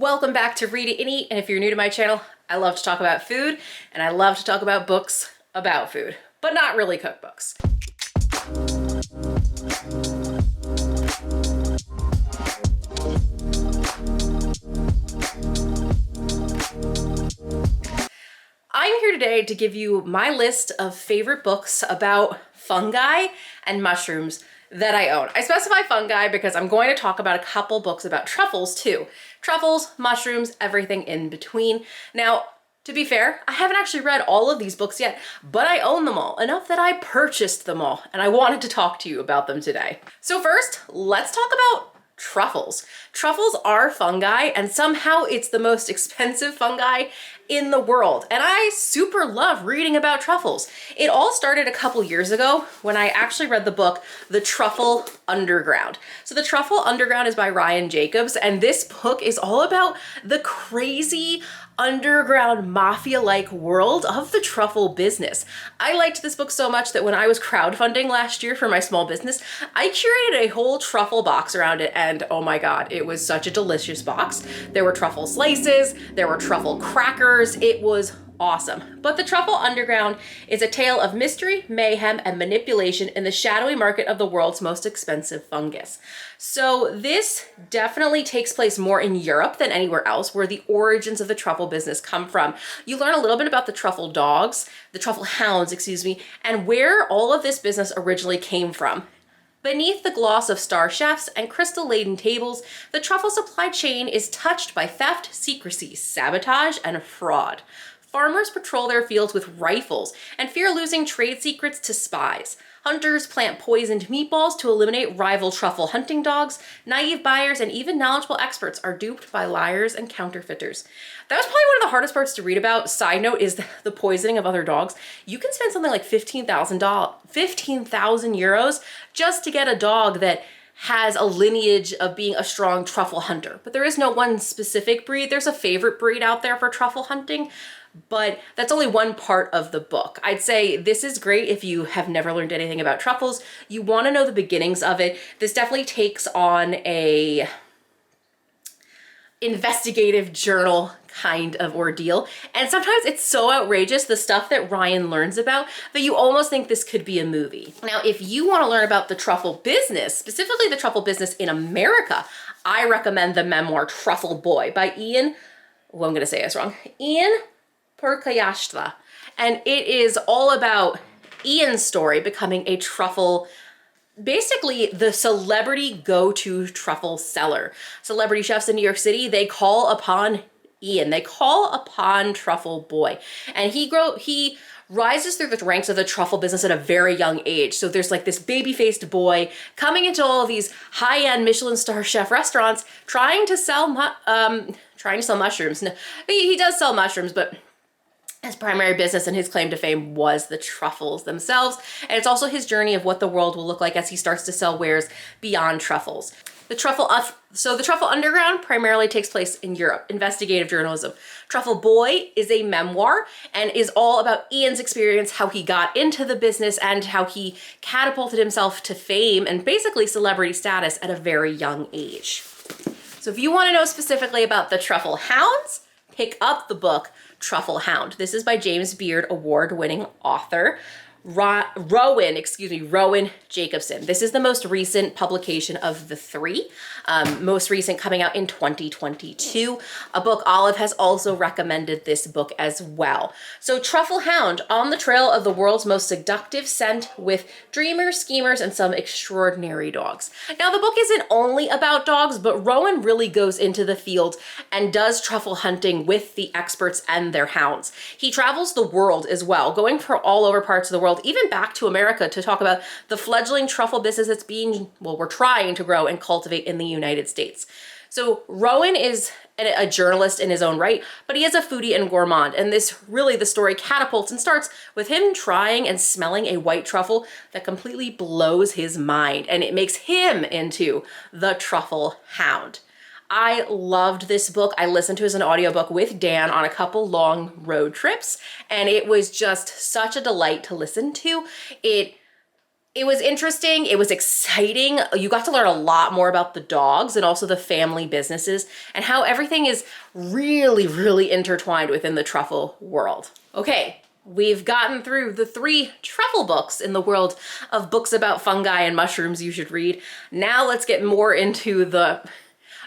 Welcome back to Read It and Eat, and if you're new to my channel, I love to talk about food, and I love to talk about books about food, but not really cookbooks. I'm here today to give you my list of favorite books about fungi and mushrooms that I own. I specify fungi because I'm going to talk about a couple books about truffles too. Truffles, mushrooms, everything in between. Now, to be fair, I haven't actually read all of these books yet, but I own them all, enough that I purchased them all, and I wanted to talk to you about them today. So first, let's talk about truffles. Truffles are fungi, and somehow it's the most expensive fungi in the world. And I super love reading about truffles. It all started a couple years ago when I actually read the book, The Truffle Underground. So The Truffle Underground is by Ryan Jacobs, and this book is all about the crazy underground mafia-like world of the truffle business. I liked this book so much that when I was crowdfunding last year for my small business, I curated a whole truffle box around it, and oh my god, it was such a delicious box. There were truffle slices, there were truffle crackers, it was awesome. But The Truffle Underground is a tale of mystery, mayhem, and manipulation in the shadowy market of the world's most expensive fungus. So this definitely takes place more in Europe than anywhere else, where the origins of the truffle business come from. You learn a little bit about the truffle dogs, the truffle hounds, excuse me, and where all of this business originally came from. Beneath the gloss of star chefs and crystal-laden tables, the truffle supply chain is touched by theft, secrecy, sabotage, and fraud. Farmers patrol their fields with rifles and fear losing trade secrets to spies. Hunters plant poisoned meatballs to eliminate rival truffle hunting dogs. Naive buyers and even knowledgeable experts are duped by liars and counterfeiters. That was probably one of the hardest parts to read about. Side note is the poisoning of other dogs. You can spend something like 15,000 euros just to get a dog that has a lineage of being a strong truffle hunter. But there is no one specific breed. There's a favorite breed out there for truffle hunting, but that's only one part of the book. I'd say this is great if you have never learned anything about truffles. You want to know the beginnings of it. This definitely takes on a investigative journal kind of ordeal. And sometimes it's so outrageous, the stuff that Ryan learns about, that you almost think this could be a movie. Now, if you want to learn about the truffle business, specifically the truffle business in America, I recommend the memoir Truffle Boy by Ian, well, I'm going to say this wrong, Ian Purkayashtha. And it is all about Ian's story becoming a truffle, basically the celebrity go-to truffle seller. Celebrity chefs in New York City, they call upon Ian. They call upon Truffle Boy. And he rises through the ranks of the truffle business at a very young age. So there's like this baby-faced boy coming into all of these high-end Michelin star chef restaurants trying to sell mushrooms. No, he does sell mushrooms, but his primary business and his claim to fame was the truffles themselves. And it's also his journey of what the world will look like as he starts to sell wares beyond truffles. The Truffle Underground primarily takes place in Europe, investigative journalism. Truffle Boy is a memoir and is all about Ian's experience, how he got into the business and how he catapulted himself to fame and basically celebrity status at a very young age. So if you want to know specifically about the Truffle Hounds, pick up the book Truffle Hound. This is by James Beard award-winning author Rowan Jacobson. This is the most recent publication of the three, most recent coming out in 2022. A book Olive has also recommended this book as well. So Truffle Hound, on the trail of the world's most seductive scent with dreamers, schemers, and some extraordinary dogs. Now the book isn't only about dogs, but Rowan really goes into the field and does truffle hunting with the experts and their hounds. He travels the world as well, going for all over parts of the world, even back to America, to talk about the fledgling truffle business that's we're trying to grow and cultivate in the United States. So Rowan is a journalist in his own right, but he is a foodie and gourmand. And the story catapults and starts with him trying and smelling a white truffle that completely blows his mind. And it makes him into the Truffle Hound. I loved this book. I listened to it as an audiobook with Dan on a couple long road trips, and it was just such a delight to listen to. It It was interesting. It was exciting. You got to learn a lot more about the dogs and also the family businesses and how everything is really, really intertwined within the truffle world. Okay, we've gotten through the 3 truffle books in the world of books about fungi and mushrooms you should read. Now let's get more into the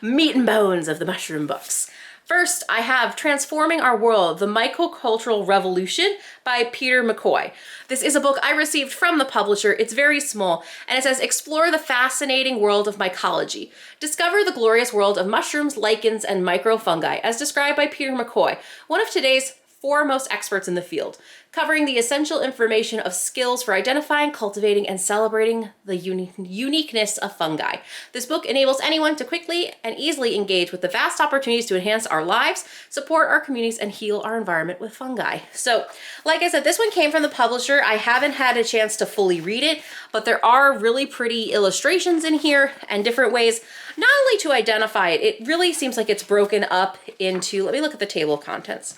meat and bones of the mushroom books. First, I have Transforming Our World, The Mycocultural Revolution by Peter McCoy. This is a book I received from the publisher. It's very small, and it says, explore the fascinating world of mycology. Discover the glorious world of mushrooms, lichens, and microfungi, as described by Peter McCoy, one of today's foremost experts in the field, covering the essential information of skills for identifying, cultivating, and celebrating the uniqueness of fungi. This book enables anyone to quickly and easily engage with the vast opportunities to enhance our lives, support our communities, and heal our environment with fungi. So, like I said, this one came from the publisher. I haven't had a chance to fully read it, but there are really pretty illustrations in here and different ways not only to identify it, it really seems like it's broken up into, let me look at the table of contents.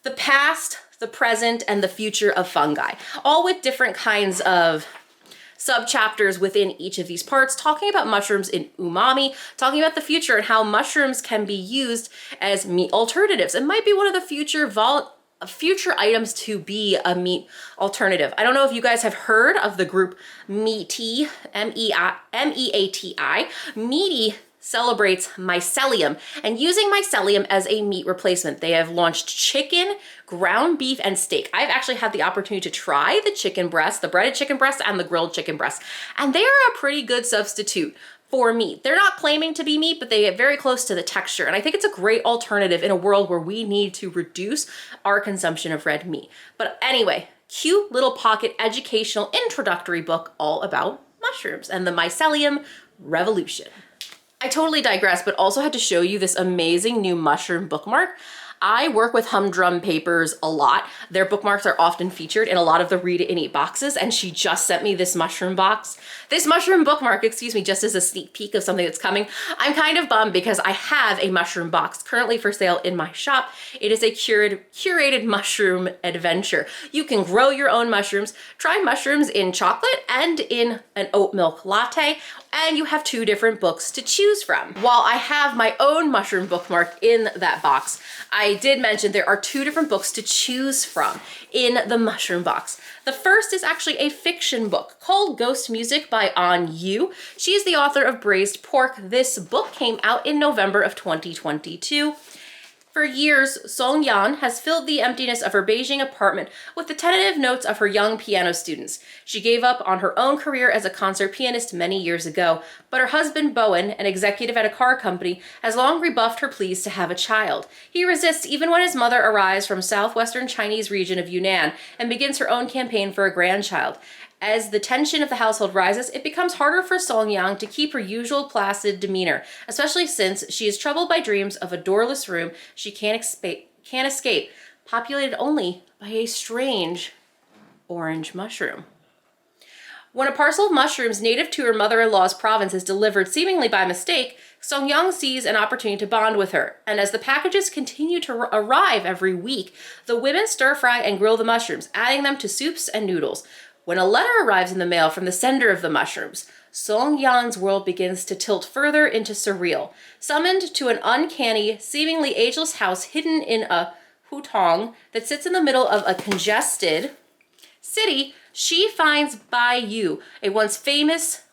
The past, the present, and the future of fungi, all with different kinds of subchapters within each of these parts, talking about mushrooms in umami, talking about the future and how mushrooms can be used as meat alternatives. It might be one of the future items to be a meat alternative. I don't know if you guys have heard of the group Meati, M-E-A-T-I. Meati celebrates mycelium and using mycelium as a meat replacement. They have launched chicken, ground beef, and steak. I've actually had the opportunity to try the chicken breast, the breaded chicken breast, and the grilled chicken breast, and they are a pretty good substitute for meat. They're not claiming to be meat, but they get very close to the texture, and I think it's a great alternative in a world where we need to reduce our consumption of red meat. But anyway, cute little pocket educational introductory book all about mushrooms and the mycelium revolution. I totally digress, but also had to show you this amazing new mushroom bookmark. I work with Humdrum Papers a lot. Their bookmarks are often featured in a lot of the Read It and Eat boxes, and she just sent me this mushroom bookmark, excuse me, just as a sneak peek of something that's coming. I'm kind of bummed because I have a mushroom box currently for sale in my shop. It is a curated mushroom adventure. You can grow your own mushrooms, try mushrooms in chocolate and in an oat milk latte, and you have 2 different books to choose from. While I have my own mushroom bookmark in that box, I did mention there are 2 different books to choose from in the mushroom box. The first is actually a fiction book called Ghost Music by An Yu. She is the author of Braised Pork. This book came out in November of 2022. For years, Song Yan has filled the emptiness of her Beijing apartment with the tentative notes of her young piano students. She gave up on her own career as a concert pianist many years ago, but her husband Bowen, an executive at a car company, has long rebuffed her pleas to have a child. He resists even when his mother arrives from southwestern Chinese region of Yunnan and begins her own campaign for a grandchild. As the tension of the household rises, it becomes harder for Song Yang to keep her usual placid demeanor, especially since she is troubled by dreams of a doorless room she can't escape, populated only by a strange orange mushroom. When a parcel of mushrooms native to her mother-in-law's province is delivered seemingly by mistake, Song Yang sees an opportunity to bond with her, and as the packages continue to arrive every week, the women stir-fry and grill the mushrooms, adding them to soups and noodles. When a letter arrives in the mail from the sender of the mushrooms, Song Yan's world begins to tilt further into surreal. Summoned to an uncanny, seemingly ageless house hidden in a hutong that sits in the middle of a congested city, she finds Bai Yu, a once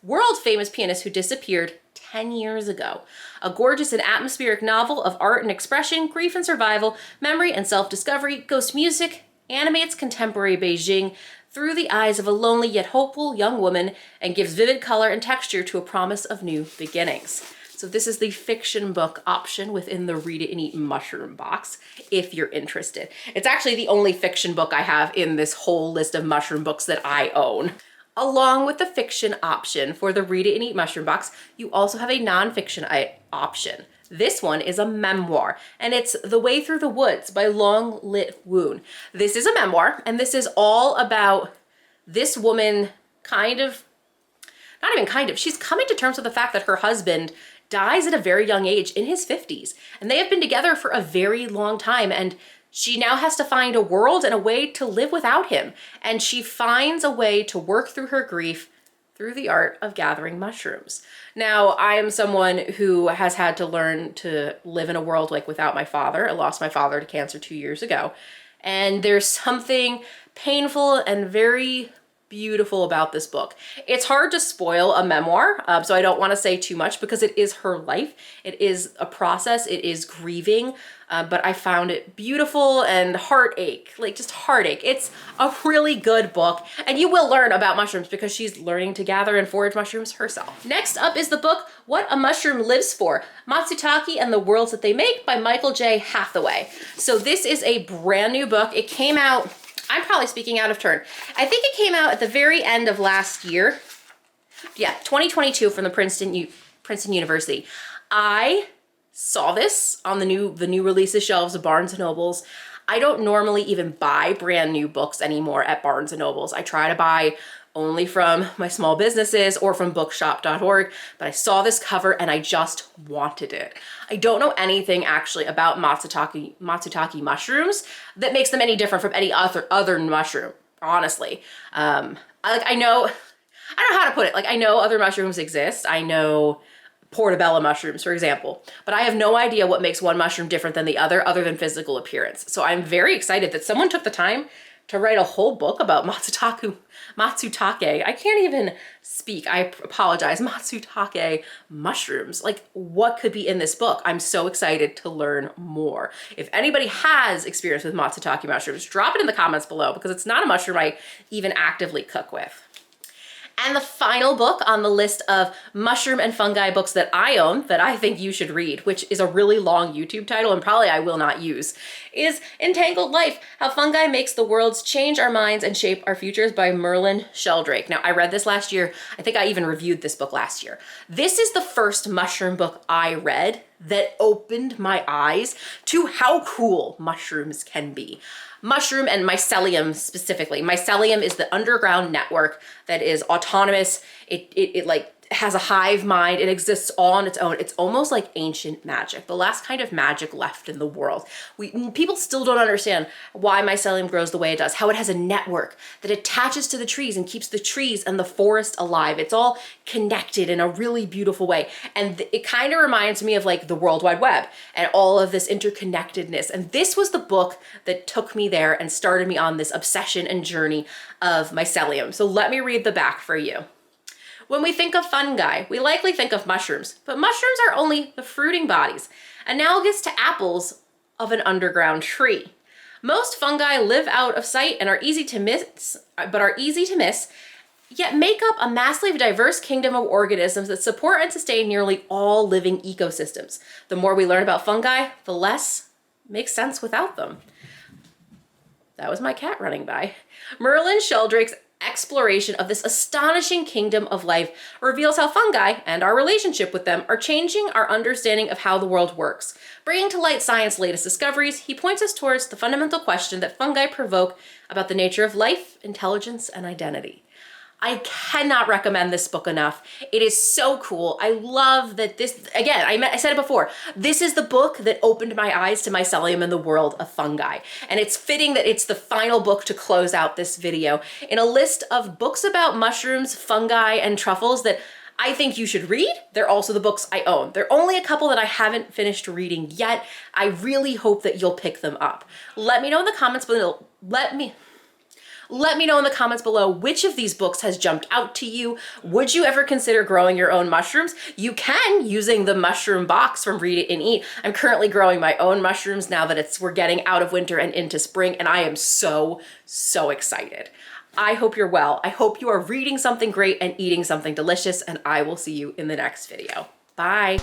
world-famous pianist who disappeared 10 years ago. A gorgeous and atmospheric novel of art and expression, grief and survival, memory and self-discovery, Ghost Music animates contemporary Beijing through the eyes of a lonely yet hopeful young woman and gives vivid color and texture to a promise of new beginnings. So this is the fiction book option within the Read It and Eat mushroom box, if you're interested. It's actually the only fiction book I have in this whole list of mushroom books that I own. Along with the fiction option for the Read It and Eat mushroom box, you also have a nonfiction option. This one is a memoir, and it's The Way Through the Woods by Long Lit Woon. This is a memoir, and this is all about this woman she's coming to terms with the fact that her husband dies at a very young age in his 50s, and they have been together for a very long time, and She now has to find a world and a way to live without him. And she finds a way to work through her grief through the art of gathering mushrooms. Now, I am someone who has had to learn to live in a world like without my father. I lost my father to cancer 2 years ago. And there's something painful and very beautiful about this book. It's hard to spoil a memoir, so I don't want to say too much because it is her life. It is a process. It is grieving, but I found it beautiful and heartache, like just heartache. It's a really good book, and you will learn about mushrooms because she's learning to gather and forage mushrooms herself. Next up is the book, What a Mushroom Lives For, Matsutake and the Worlds That They Make by Michael J. Hathaway. So this is a brand new book. It came out, I'm probably speaking out of turn. I think it came out at the very end of last year. Yeah, 2022 from the Princeton University. I saw this on the new releases shelves of Barnes and Nobles. I don't normally even buy brand new books anymore at Barnes and Nobles. I try to buy only from my small businesses or from bookshop.org, but I saw this cover and I just wanted it. I don't know anything actually about matsutake mushrooms that makes them any different from any other mushroom, honestly. I don't know how to put it. Like, I know other mushrooms exist. I know portobello mushrooms, for example, but I have no idea what makes one mushroom different than the other than physical appearance. So I'm very excited that someone took the time to write a whole book about matsutake. I can't even speak. I apologize. Matsutake mushrooms. Like, what could be in this book? I'm so excited to learn more. If anybody has experience with matsutake mushrooms, drop it in the comments below because it's not a mushroom I even actively cook with. And the final book on the list of mushroom and fungi books that I own that I think you should read, which is a really long YouTube title and probably I will not use, is Entangled Life, How Fungi Makes the Worlds Change Our Minds and Shape Our Futures by Merlin Sheldrake. Now, I read this last year. I think I even reviewed this book last year. This is the first mushroom book I read that opened my eyes to how cool mushrooms can be. Mushroom and mycelium specifically. Mycelium is the underground network that is autonomous. It like has a hive mind. It exists all on its own. It's almost like ancient magic, the last kind of magic left in the world. People still don't understand why mycelium grows the way it does, how it has a network that attaches to the trees and keeps the trees and the forest alive. It's all connected in a really beautiful way. And it kind of reminds me of like the World Wide Web and all of this interconnectedness. And this was the book that took me there and started me on this obsession and journey of mycelium. So let me read the back for you. When we think of fungi, we likely think of mushrooms, but mushrooms are only the fruiting bodies, analogous to apples of an underground tree. Most fungi live out of sight and are easy to miss, yet make up a massively diverse kingdom of organisms that support and sustain nearly all living ecosystems. The more we learn about fungi, the less makes sense without them. That was my cat running by. Merlin Sheldrake's exploration of this astonishing kingdom of life reveals how fungi and our relationship with them are changing our understanding of how the world works. Bringing to light science's latest discoveries, he points us towards the fundamental question that fungi provoke about the nature of life, intelligence, and identity. I cannot recommend this book enough. It is so cool. I love that this, again, I said it before, this is the book that opened my eyes to mycelium and the world of fungi. And it's fitting that it's the final book to close out this video in a list of books about mushrooms, fungi, and truffles that I think you should read. They're also the books I own. There are only a couple that I haven't finished reading yet. I really hope that you'll pick them up. Let me know in the comments below. Let me know in the comments below which of these books has jumped out to you. Would you ever consider growing your own mushrooms? You can using the mushroom box from Read It and Eat. I'm currently growing my own mushrooms now that we're getting out of winter and into spring, and I am so excited. I hope you're well. I hope you are reading something great and eating something delicious, and I will see you in the next video. Bye.